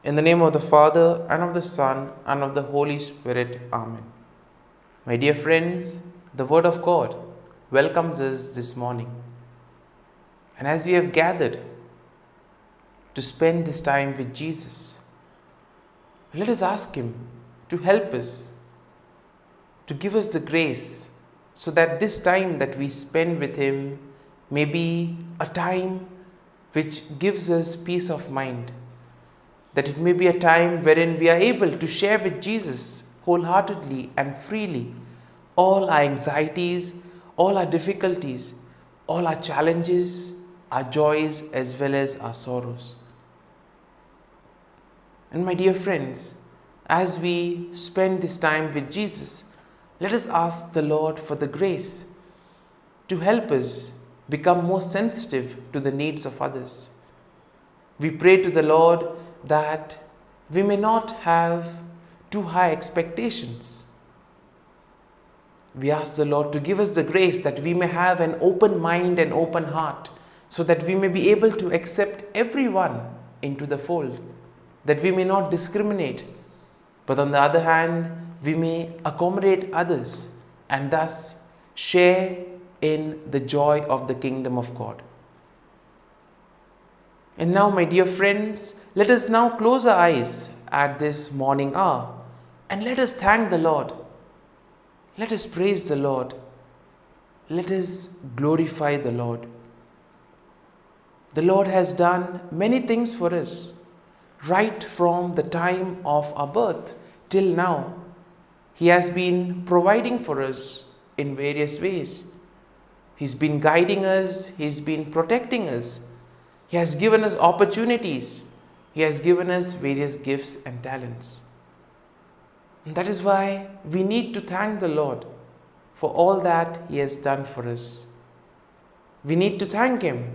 In the name of the Father, and of the Son, and of the Holy Spirit. Amen. My dear friends, the Word of God welcomes us this morning. And as we have gathered to spend this time with Jesus, let us ask Him to help us, to give us the grace, so that this time that we spend with Him may be a time which gives us peace of mind. That it may be a time wherein we are able to share with Jesus wholeheartedly and freely all our anxieties, all our difficulties, all our challenges, our joys as well as our sorrows. And my dear friends, as we spend this time with Jesus, let us ask the Lord for the grace to help us become more sensitive to the needs of others. We pray to the Lord that we may not have too high expectations. We ask the Lord to give us the grace that we may have an open mind and open heart, so that we may be able to accept everyone into the fold, that we may not discriminate, but on the other hand, we may accommodate others and thus share in the joy of the kingdom of God. And now, my dear friends, let us now close our eyes at this morning hour and let us thank the Lord. Let us praise the Lord. Let us glorify the Lord. The Lord has done many things for us, right from the time of our birth till now. He has been providing for us in various ways. He's been guiding us. He's been protecting us. He has given us opportunities. He has given us various gifts and talents. And that is why we need to thank the Lord for all that He has done for us. We need to thank Him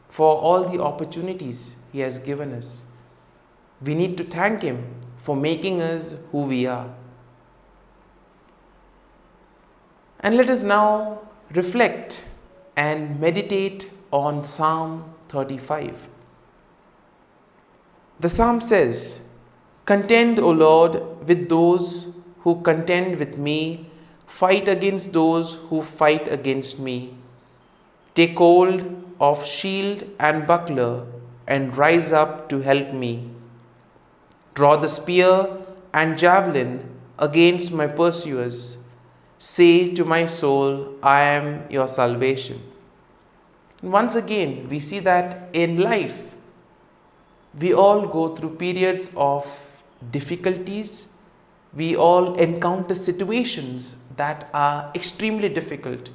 for all the opportunities He has given us. We need to thank Him for making us who we are. And let us now reflect and meditate on Psalm 35. The psalm says, "Contend, O Lord, with those who contend with me. Fight against those who fight against me. Take hold of shield and buckler and rise up to help me. Draw the spear and javelin against my pursuers. Say to my soul, I am your salvation." Once again, we see that in life, we all go through periods of difficulties. We all encounter situations that are extremely difficult.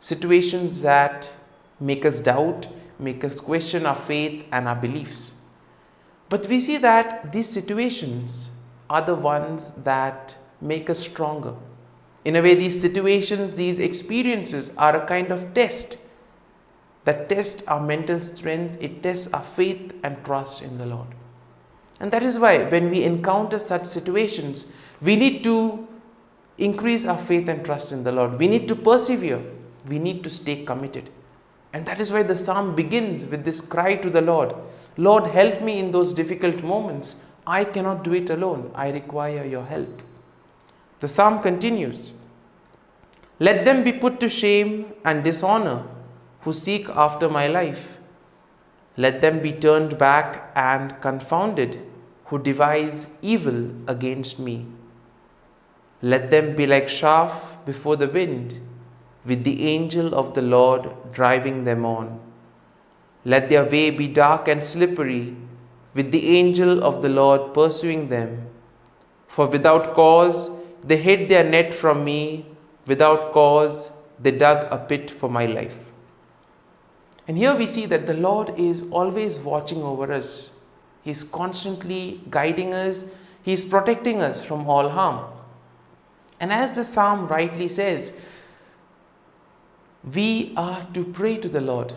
Situations that make us doubt, make us question our faith and our beliefs. But we see that these situations are the ones that make us stronger. In a way, these situations, these experiences are a kind of test that tests our mental strength, it tests our faith and trust in the Lord. And that is why when we encounter such situations, we need to increase our faith and trust in the Lord. We need to persevere. We need to stay committed. And that is why the psalm begins with this cry to the Lord. Lord, help me in those difficult moments. I cannot do it alone. I require your help. The psalm continues, "Let them be put to shame and dishonor who seek after my life. Let them be turned back and confounded who devise evil against me. Let them be like chaff before the wind, with the angel of the Lord driving them on. Let their way be dark and slippery, with the angel of the Lord pursuing them. For without cause they hid their net from me, without cause they dug a pit for my life." And here we see that the Lord is always watching over us. He's constantly guiding us. He's protecting us from all harm. And as the psalm rightly says, we are to pray to the Lord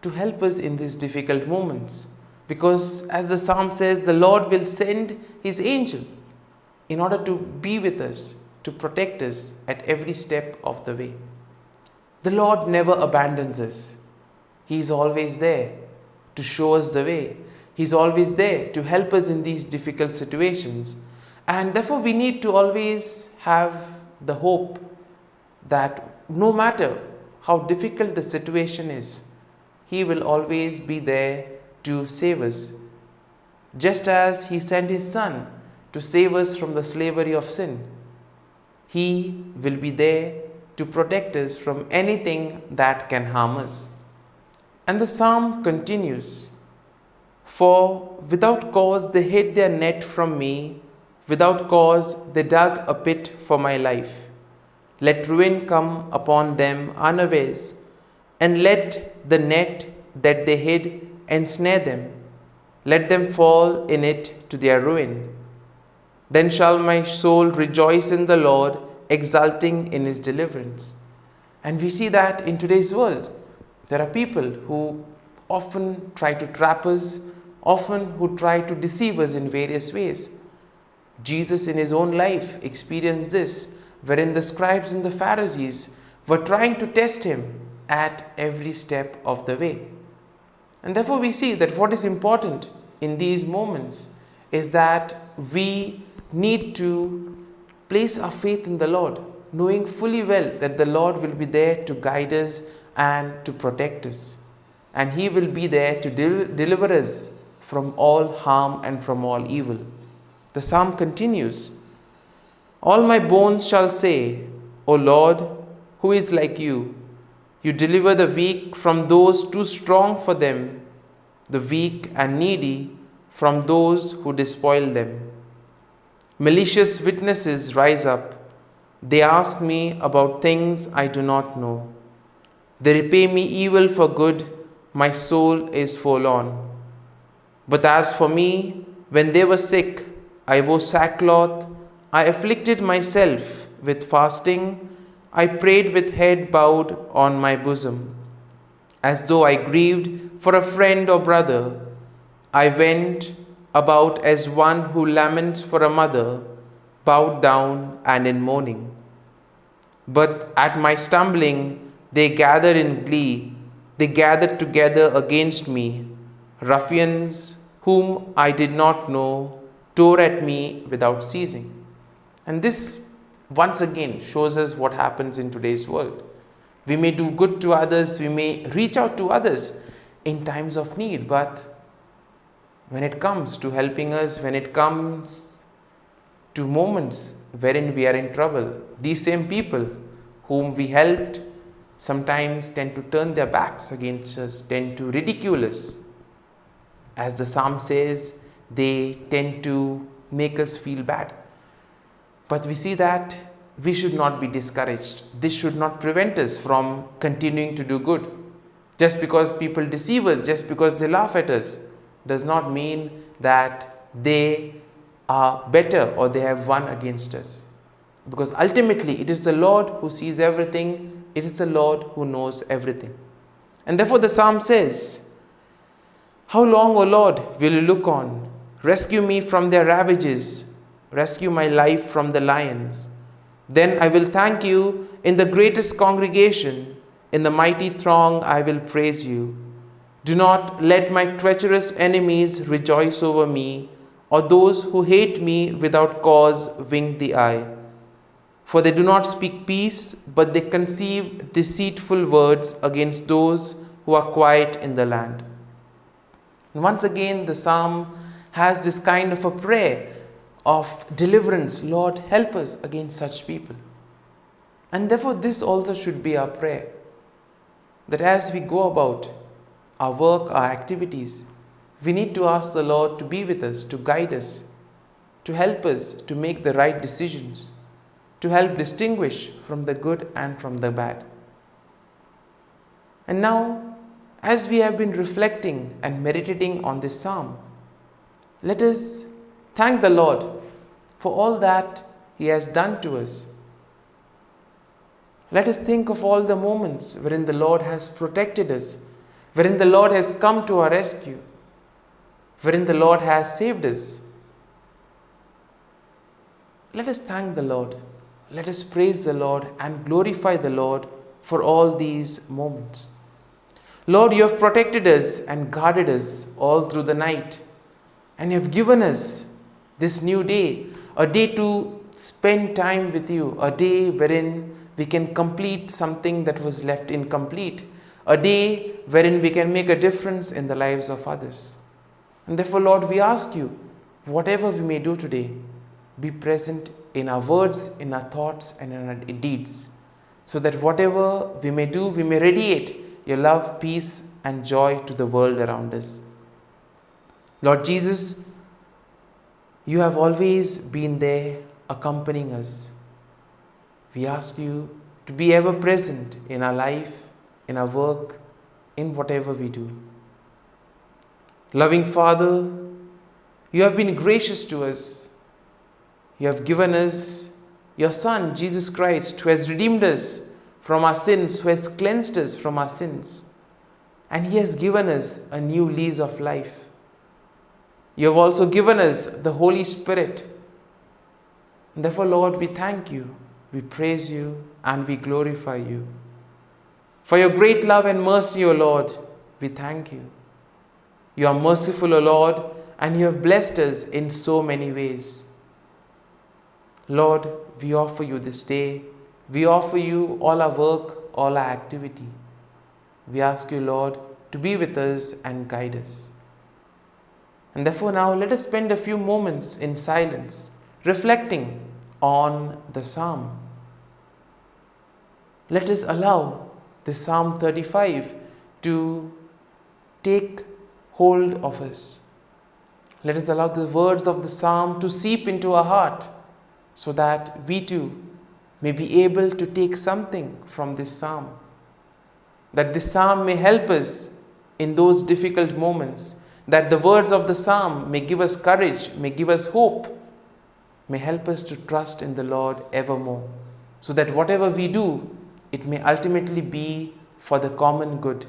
to help us in these difficult moments. Because as the psalm says, the Lord will send His angel in order to be with us, to protect us at every step of the way. The Lord never abandons us. He is always there to show us the way. He's always there to help us in these difficult situations. And therefore, we need to always have the hope that no matter how difficult the situation is, He will always be there to save us. Just as He sent His Son to save us from the slavery of sin, He will be there to protect us from anything that can harm us. And the psalm continues, "For without cause they hid their net from me, without cause they dug a pit for my life. Let ruin come upon them unawares, and let the net that they hid ensnare them. Let them fall in it to their ruin. Then shall my soul rejoice in the Lord, exulting in His deliverance." And we see that in today's world, there are people who often try to trap us, often who try to deceive us in various ways. Jesus in His own life experienced this, wherein the scribes and the Pharisees were trying to test Him at every step of the way. And therefore we see that what is important in these moments is that we need to place our faith in the Lord, knowing fully well that the Lord will be there to guide us and to protect us. And He will be there to deliver us from all harm and from all evil. The psalm continues, "All my bones shall say, O Lord, who is like you? You deliver the weak from those too strong for them, the weak and needy from those who despoil them. Malicious witnesses rise up. They ask me about things I do not know. They repay me evil for good. My soul is forlorn. But as for me, when they were sick, I wore sackcloth. I afflicted myself with fasting. I prayed with head bowed on my bosom, as though I grieved for a friend or brother. I went about as one who laments for a mother, bowed down and in mourning. But at my stumbling, they gathered in glee. They gathered together against me. Ruffians whom I did not know tore at me without ceasing." And this once again shows us what happens in today's world. We may do good to others, we may reach out to others in times of need, but when it comes to helping us, when it comes to moments wherein we are in trouble, these same people whom we helped sometimes tend to turn their backs against us, tend to ridicule us. As the psalm says, they tend to make us feel bad. But we see that we should not be discouraged. This should not prevent us from continuing to do good. Just because people deceive us, just because they laugh at us, does not mean that they are better or they have won against us. Because ultimately, it is the Lord who sees everything. It is the Lord who knows everything. And therefore the psalm says, "How long, O Lord, will you look on? Rescue me from their ravages. Rescue my life from the lions. Then I will thank you in the greatest congregation. In the mighty throng I will praise you. Do not let my treacherous enemies rejoice over me, or those who hate me without cause wink the eye. For they do not speak peace, but they conceive deceitful words against those who are quiet in the land." And once again, the psalm has this kind of a prayer of deliverance. Lord, help us against such people. And therefore, this also should be our prayer. That as we go about our work, our activities, we need to ask the Lord to be with us, to guide us, to help us to make the right decisions, to help distinguish from the good and from the bad. And now, as we have been reflecting and meditating on this psalm, let us thank the Lord for all that He has done to us. Let us think of all the moments wherein the Lord has protected us, wherein the Lord has come to our rescue, wherein the Lord has saved us. Let us thank the Lord. Let us praise the Lord and glorify the Lord for all these moments. Lord, you have protected us and guarded us all through the night. And you have given us this new day, a day to spend time with you, a day wherein we can complete something that was left incomplete, a day wherein we can make a difference in the lives of others. And therefore, Lord, we ask you, whatever we may do today, be present in our words, in our thoughts, and in our deeds, so that whatever we may do, we may radiate your love, peace, and joy to the world around us. Lord Jesus, you have always been there accompanying us. We ask you to be ever present in our life, in our work, in whatever we do. Loving Father, you have been gracious to us. You have given us your Son, Jesus Christ, who has redeemed us from our sins, who has cleansed us from our sins. And he has given us a new lease of life. You have also given us the Holy Spirit. And therefore, Lord, we thank you, we praise you, and we glorify you. For your great love and mercy, O Lord, we thank you. You are merciful, O Lord, and you have blessed us in so many ways. Lord, we offer you this day. We offer you all our work, all our activity. We ask you, Lord, to be with us and guide us. And therefore now let us spend a few moments in silence, reflecting on the psalm. Let us allow the Psalm 35 to take hold of us. Let us allow the words of the psalm to seep into our heart, so that we too may be able to take something from this psalm. That this psalm may help us in those difficult moments. That the words of the psalm may give us courage, may give us hope, may help us to trust in the Lord evermore. So that whatever we do, it may ultimately be for the common good.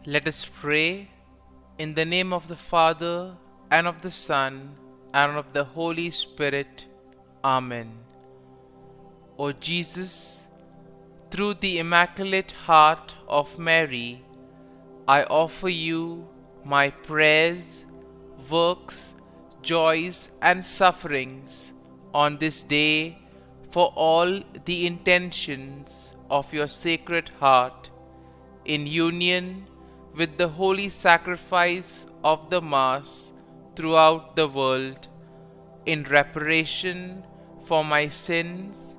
Let us pray in the name of the Father, and of the Son, and of the Holy Spirit. Amen. O Jesus, through the Immaculate Heart of Mary, I offer you my prayers, works, joys, and sufferings on this day for all the intentions of your Sacred Heart, in union with the holy sacrifice of the Mass throughout the world, in reparation for my sins,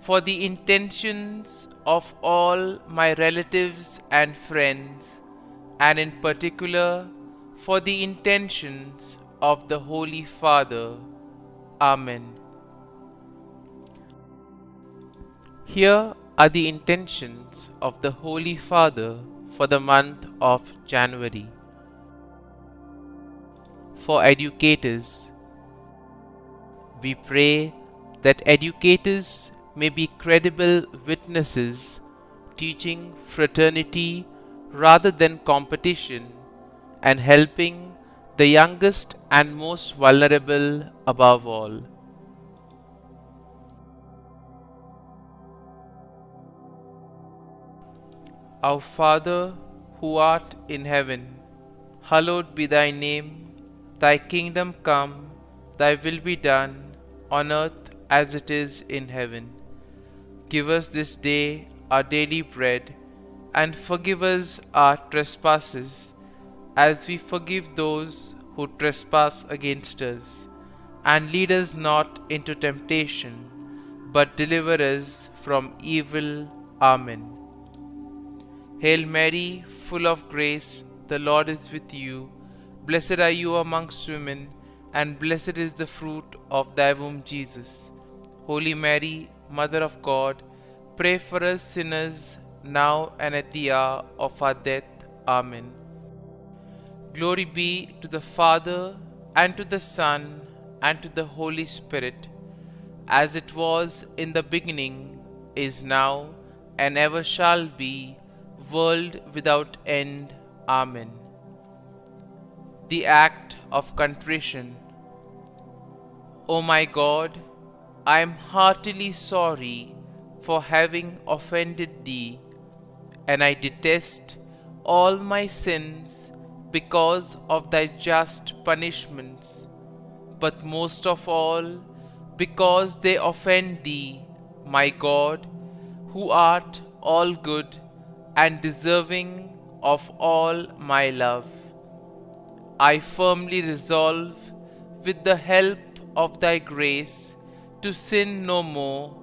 for the intentions of all my relatives and friends, and in particular for the intentions of the Holy Father. Amen. Here are the intentions of the Holy Father for the month of January. For educators, we pray that educators may be credible witnesses, teaching fraternity rather than competition, and helping the youngest and most vulnerable above all. Our Father, who art in heaven, hallowed be thy name. Thy kingdom come, thy will be done, on earth as it is in heaven. Give us this day our daily bread, and forgive us our trespasses, as we forgive those who trespass against us. And lead us not into temptation, but deliver us from evil. Amen. Hail Mary, full of grace, the Lord is with you. Blessed are you amongst women, and blessed is the fruit of thy womb, Jesus. Holy Mary, Mother of God, pray for us sinners, now and at the hour of our death. Amen. Glory be to the Father, and to the Son, and to the Holy Spirit, as it was in the beginning, is now, and ever shall be, world without end. Amen. The Act of Contrition. O my God, I am heartily sorry for having offended Thee, and I detest all my sins because of Thy just punishments, but most of all because they offend Thee, my God, who art all good and deserving of all my love. I firmly resolve, with the help of Thy grace, to sin no more,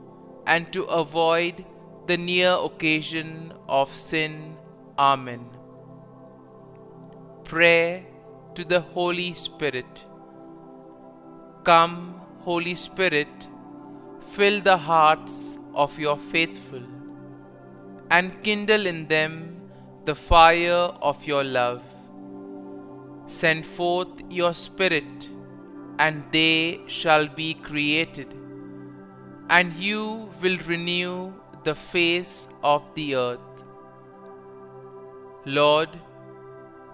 and to avoid the near occasion of sin. Amen. Prayer to the Holy Spirit. Come, Holy Spirit, fill the hearts of your faithful, and kindle in them the fire of your love. Send forth your Spirit, and they shall be created, and you will renew the face of the earth. Lord,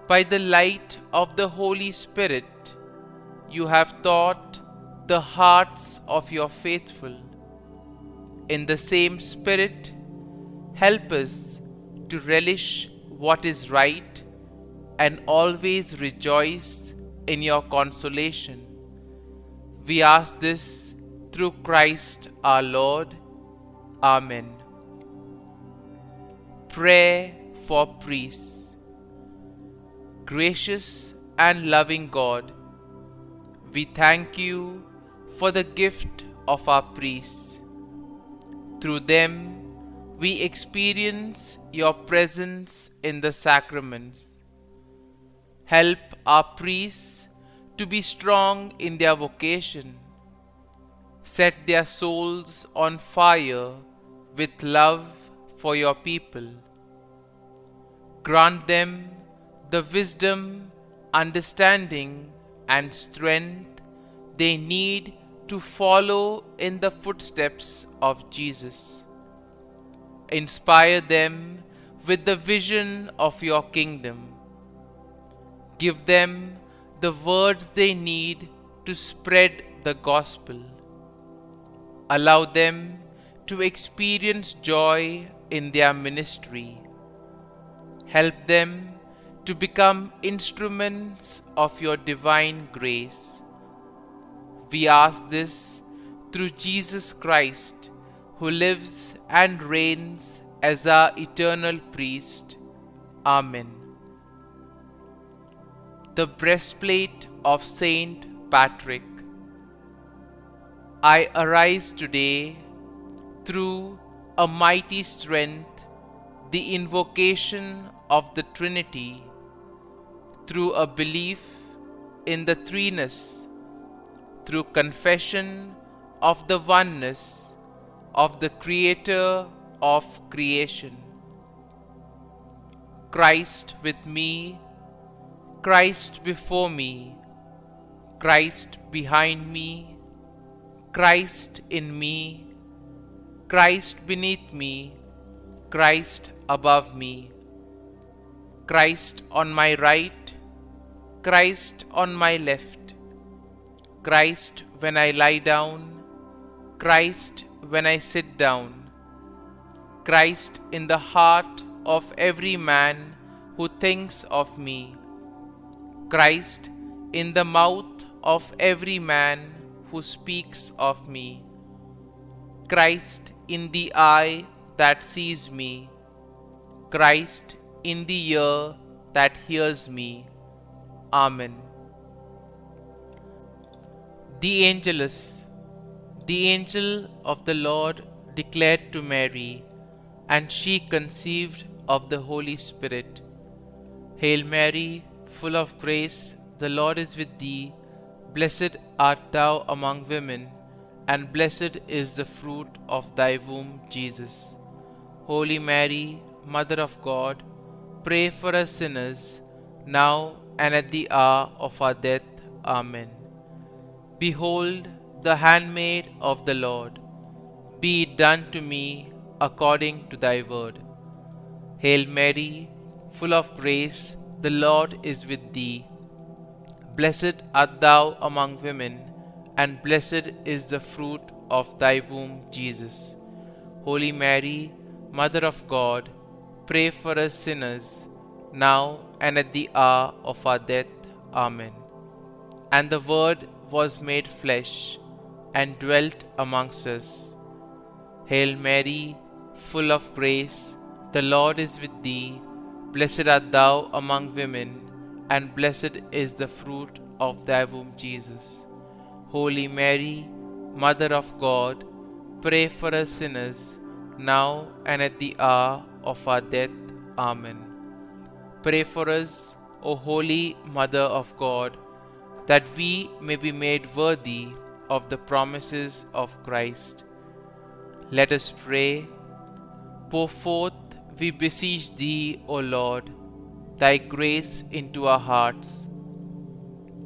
by the light of the Holy Spirit, you have taught the hearts of your faithful. In the same Spirit, help us to relish what is right and always rejoice in your consolation. We ask this through Christ our Lord. Amen. Prayer for priests. Gracious and loving God, we thank you for the gift of our priests. Through them, we experience your presence in the sacraments. Help our priests to be strong in their vocation. Set their souls on fire with love for your people. Grant them the wisdom, understanding, and strength they need to follow in the footsteps of Jesus. Inspire them with the vision of your kingdom. Give them the words they need to spread the gospel. Allow them to experience joy in their ministry. Help them to become instruments of your divine grace. We ask this through Jesus Christ, who lives and reigns as our eternal priest. Amen. The breastplate of Saint Patrick. I arise today through a mighty strength, the invocation of the Trinity, through a belief in the threeness, through confession of the oneness of the Creator of creation. Christ with me, Christ before me, Christ behind me, Christ in me, Christ beneath me, Christ above me, Christ on my right, Christ on my left, Christ when I lie down, Christ when I sit down, Christ in the heart of every man who thinks of me, Christ in the mouth of every man who speaks of me. Christ in the eye that sees me. Christ in the ear that hears me. Amen. The Angelus. The angel of the Lord declared to Mary, and she conceived of the Holy Spirit. Hail Mary, full of grace, the Lord is with thee. Blessed art thou among women, and blessed is the fruit of thy womb, Jesus. Holy Mary, Mother of God, pray for us sinners, now and at the hour of our death. Amen. Behold, the handmaid of the Lord. Be it done to me according to thy word. Hail Mary, full of grace, the Lord is with thee. Blessed art thou among women, and blessed is the fruit of thy womb, Jesus. Holy Mary, Mother of God, pray for us sinners, now and at the hour of our death. Amen. And the Word was made flesh, and dwelt amongst us. Hail Mary, full of grace, the Lord is with thee. Blessed art thou among women, and blessed is the fruit of thy womb, Jesus. Holy Mary, Mother of God, pray for us sinners, now and at the hour of our death. Amen. Pray for us, O Holy Mother of God, that we may be made worthy of the promises of Christ. Let us pray. Pour forth, we beseech thee, O Lord, thy grace into our hearts,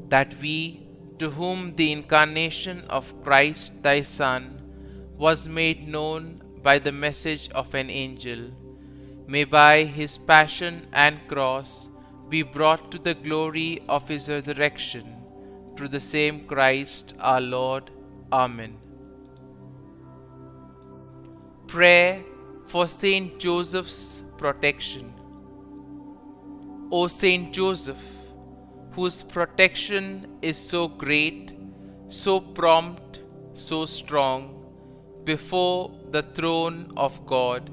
that we, to whom the incarnation of Christ thy Son was made known by the message of an angel, may by his passion and cross be brought to the glory of his resurrection, through the same Christ our Lord. Amen. Prayer for Saint Joseph's protection. O Saint Joseph, whose protection is so great, so prompt, so strong, before the throne of God,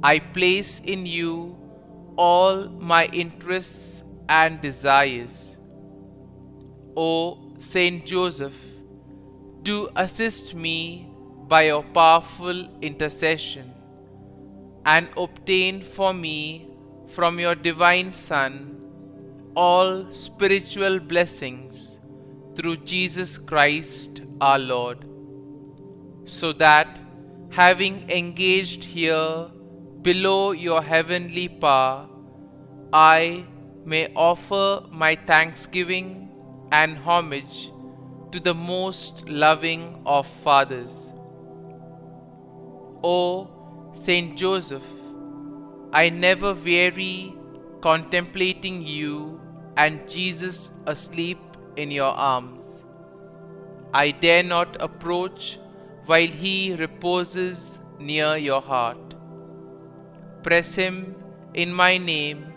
I place in you all my interests and desires. O Saint Joseph, do assist me by your powerful intercession, and obtain for me from your divine Son all spiritual blessings through Jesus Christ our Lord, so that, having engaged here below your heavenly power, I may offer my thanksgiving and homage to the most loving of fathers. O Saint Joseph, I never weary contemplating you and Jesus asleep in your arms. I dare not approach while he reposes near your heart. Press him in my name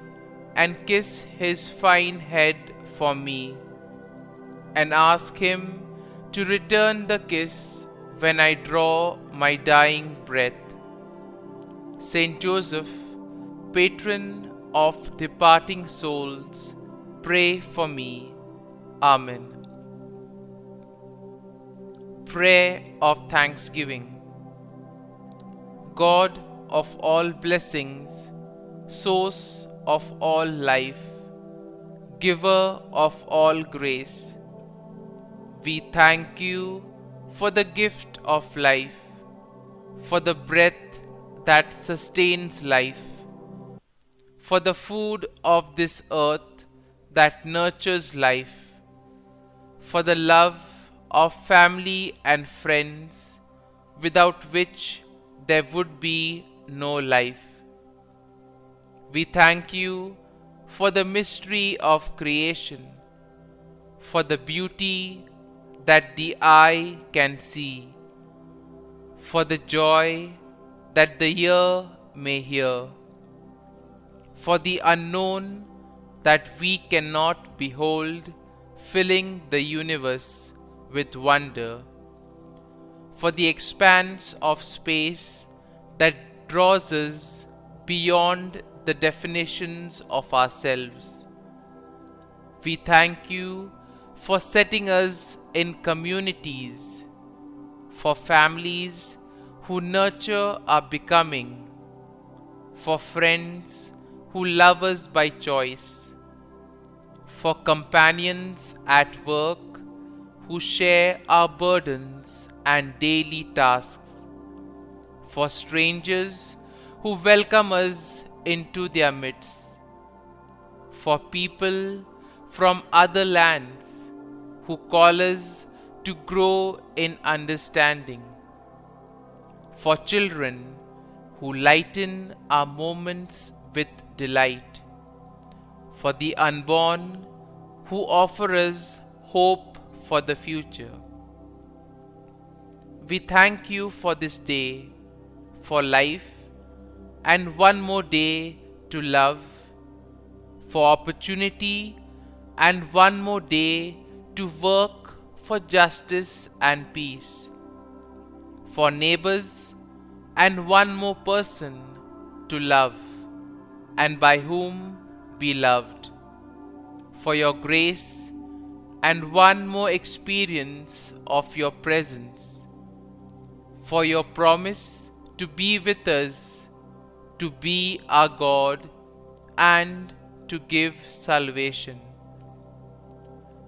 and kiss his fine head for me, and ask him to return the kiss when I draw my dying breath. Saint Joseph, patron of departing souls, pray for me. Amen. Prayer of Thanksgiving. God of all blessings, source of all life, giver of all grace, we thank you for the gift of life, for the breath that sustains life, for the food of this earth that nurtures life, for the love of family and friends, without which there would be no life. We thank you for the mystery of creation, for the beauty that the eye can see, for the joy that the ear may hear, for the unknown that we cannot behold, filling the universe with wonder, for the expanse of space that draws us beyond the definitions of ourselves. We thank you for setting us in communities, for families who nurture our becoming, for friends who love us by choice, for companions at work who share our burdens and daily tasks, for strangers who welcome us into their midst, for people from other lands who call us to grow in understanding, for children who lighten our moments with delight, for the unborn who offer us hope for the future. We thank you for this day, for life, and one more day to love, for opportunity, and one more day to work for justice and peace, for neighbors, and one more person to love, and by whom be loved, for your grace, and one more experience of your presence, for your promise to be with us, to be our God, and to give salvation.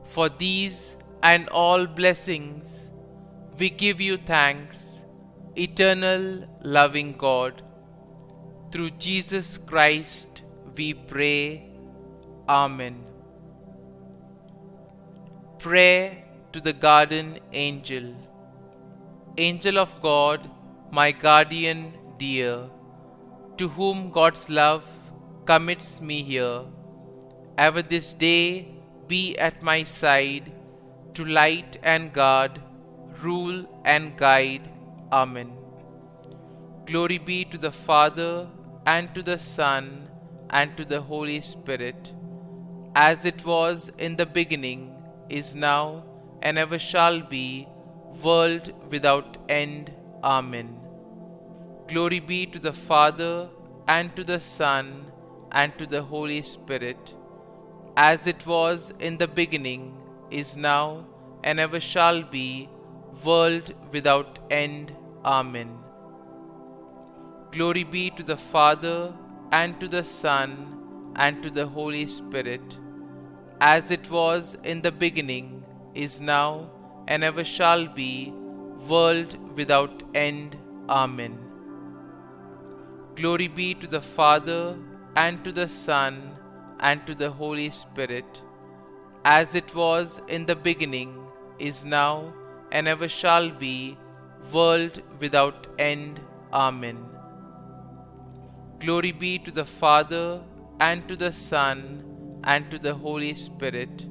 For these and all blessings, we give you thanks, eternal loving God. Through Jesus Christ we pray. Amen. Prayer to the Guardian Angel. Angel of God, my guardian dear, to whom God's love commits me here, ever this day be at my side, to light and guard, rule and guide. Amen. Glory be to the Father, and to the Son, and to the Holy Spirit, as it was in the beginning, is now, and ever shall be, world without end. Amen. Glory be to the Father, and to the Son, and to the Holy Spirit, as it was in the beginning, is now, and ever shall be, world without end. Amen. Glory be to the Father, and to the Son, and to the Holy Spirit, as it was in the beginning, is now, and ever shall be, world without end. Amen. Glory be to the Father, and to the Son, and to the Holy Spirit, as it was in the beginning, is now, and ever shall be, world without end. Amen. Glory be to the Father, and to the Son, and to the Holy Spirit,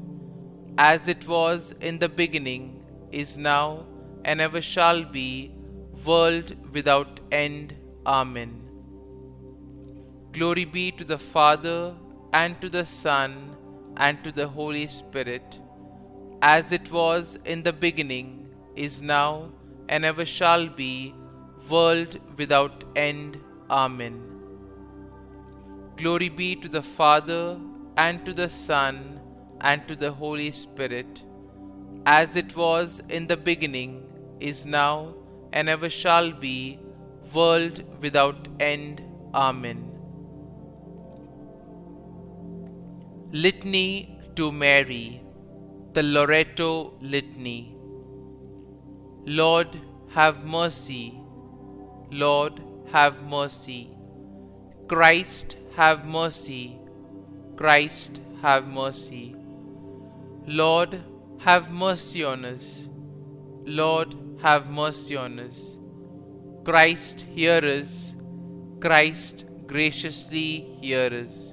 as it was in the beginning, is now, and ever shall be, world without end. Amen. Glory be to the Father, and to the Son, and to the Holy Spirit, as it was in the beginning, is now, and ever shall be, world without end. Amen. Glory be to the Father, and to the Son, and to the Holy Spirit, as it was in the beginning, is now, and ever shall be, world without end. Amen. Litany to Mary, the Loreto Litany. Lord, have mercy. Lord, have mercy. Christ, have mercy. Christ, have mercy. Lord, have mercy on us. Lord, have mercy on us. Christ, hear us. Christ, graciously hear us.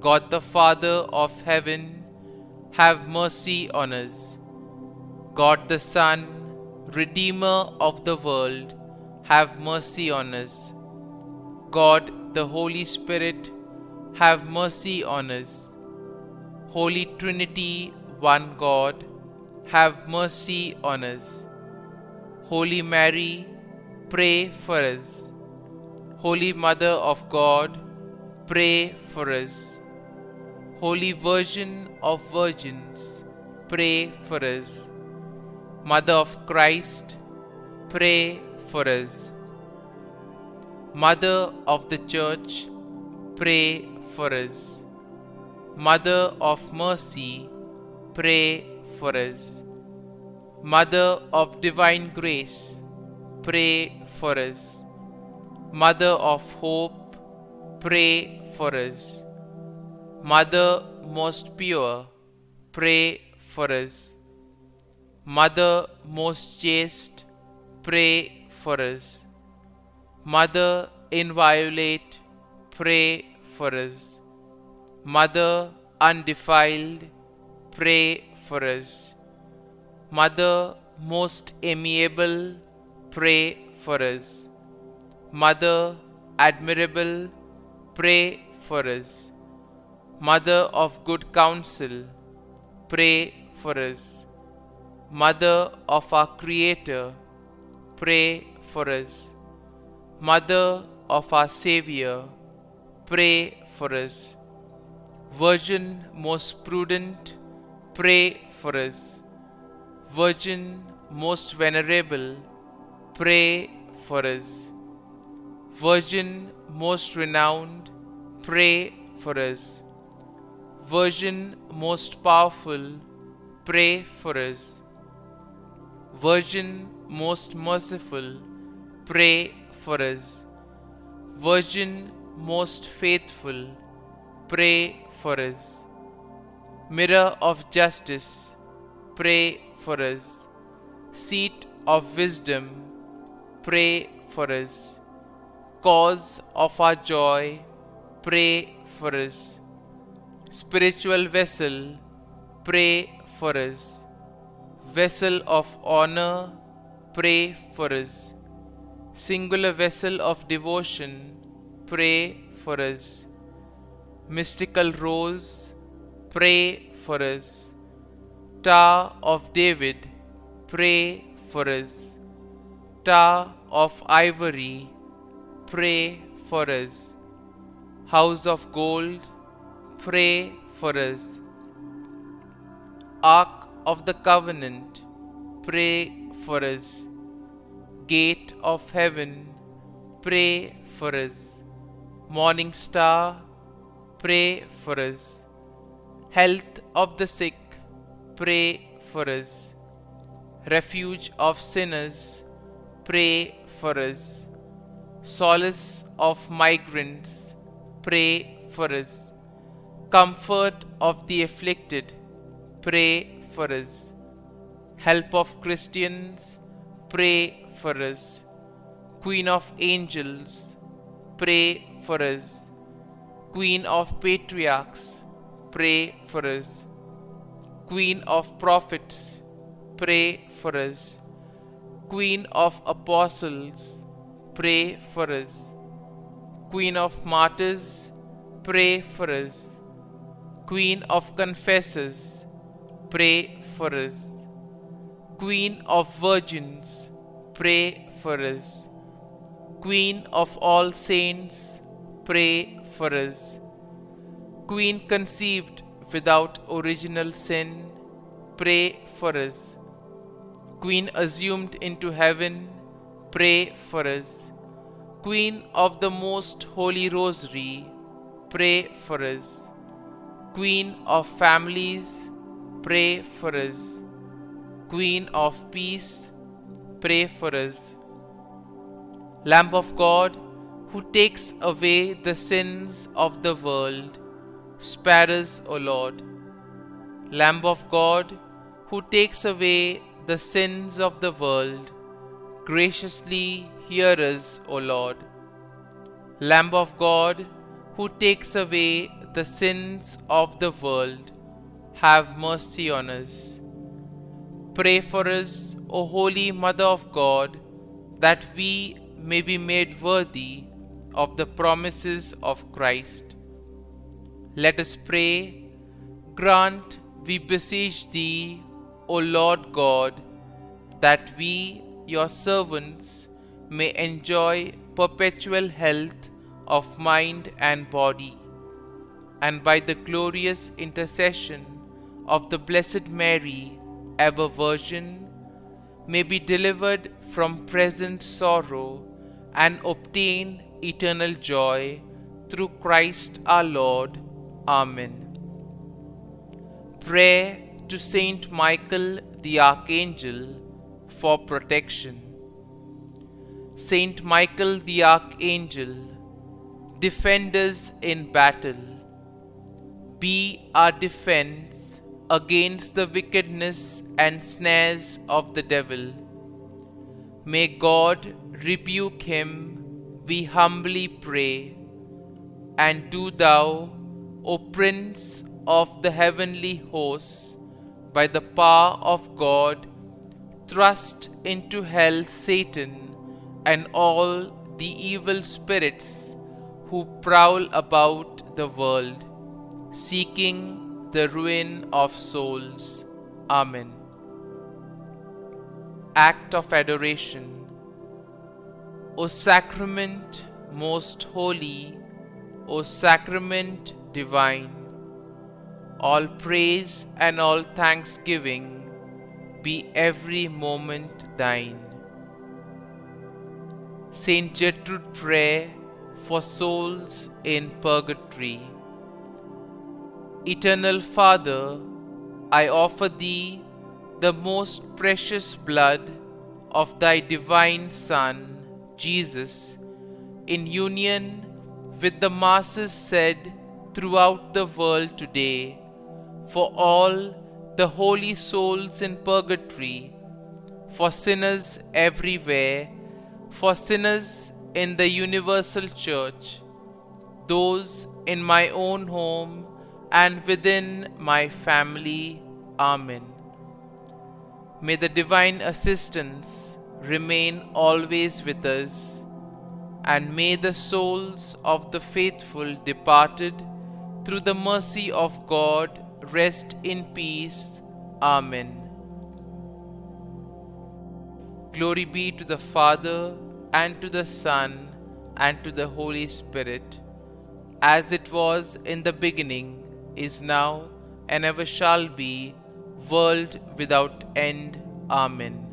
God the Father of heaven, have mercy on us. God the Son, Redeemer of the world, have mercy on us. God the Holy Spirit, have mercy on us. Holy Trinity, one God, have mercy on us. Holy Mary, pray for us. Holy Mother of God, pray for us. Holy Virgin of Virgins, pray for us. Mother of Christ, pray for us. Mother of the Church, pray for us. Mother of Mercy, pray for us. Mother of Divine Grace, pray for us. Mother of Hope, pray for us. Mother most pure, pray for us. Mother most chaste, pray for us. Mother inviolate, pray for us. Mother undefiled, pray for us. Mother most amiable, pray for us. Mother admirable, pray for us. Mother of good counsel, pray for us. Mother of our Creator, pray for us. Mother of our Savior, pray for us. Virgin most prudent, pray for us. Virgin most venerable, pray for us. Virgin most renowned, pray for us. Virgin most powerful, pray for us. Virgin most merciful, pray for us. Virgin most faithful, pray for us. Mirror of justice, pray for us. Seat of wisdom, pray for us. Cause of our joy, pray for us. Spiritual vessel, pray for us. Vessel of honor, pray for us. Singular vessel of devotion, pray for us. Mystical rose, pray for us. Tower of David, pray for us. Tower of ivory, pray for us. House of gold, pray for us. Ark of the Covenant, pray for us. Gate of heaven, pray for us. Morning star, pray for us. Health of the sick, pray for us. Refuge of sinners, pray for us. Solace of migrants, pray for us. Comfort of the afflicted, pray for us. Help of Christians, pray for us. Queen of angels, pray for us. Queen of patriarchs, pray for us. Queen of prophets, pray for us. Queen of apostles, pray for us. Queen of martyrs, pray for us. Queen of confessors, pray for us. Queen of virgins, pray for us. Queen of all saints, pray for us. Queen conceived without original sin, pray for us. Queen assumed into heaven, pray for us. Queen of the Most Holy Rosary, pray for us. Queen of families, pray for us. Queen of peace, pray for us. Lamb of God, who takes away the sins of the world, spare us, O Lord. Lamb of God, who takes away the sins of the world, graciously hear us, O Lord. Lamb of God, who takes away the sins of the world, have mercy on us. Pray for us, O Holy Mother of God, that we may be made worthy of the promises of Christ. Let us pray. Grant, we beseech thee, O Lord God, that we, your servants, may enjoy perpetual health of mind and body, and by the glorious intercession of the Blessed Mary, ever Virgin, may be delivered from present sorrow and obtain eternal joy through Christ our Lord. Amen. Prayer to Saint Michael the Archangel for protection. Saint Michael the Archangel, defend us in battle. Be our defense against the wickedness and snares of the devil. May God rebuke him, we humbly pray. And do thou, O Prince of the heavenly hosts, by the power of God, thrust into hell Satan and all the evil spirits who prowl about the world, seeking the ruin of souls. Amen. Act of Adoration. O Sacrament most holy, O Sacrament divine, all praise and all thanksgiving be every moment thine. Saint Gertrude Prayer for souls in purgatory. Eternal Father, I offer thee the most precious blood of thy divine Son, Jesus, in union with the masses said throughout the world today, for all the holy souls in purgatory, for sinners everywhere, for sinners in the universal church, those in my own home and within my family. Amen. May the divine assistance remain always with us, and may the souls of the faithful departed through the mercy of God rest in peace. Amen. Glory be to the Father, and to the Son, and to the Holy Spirit, as it was in the beginning, is now, and ever shall be, world without end. Amen.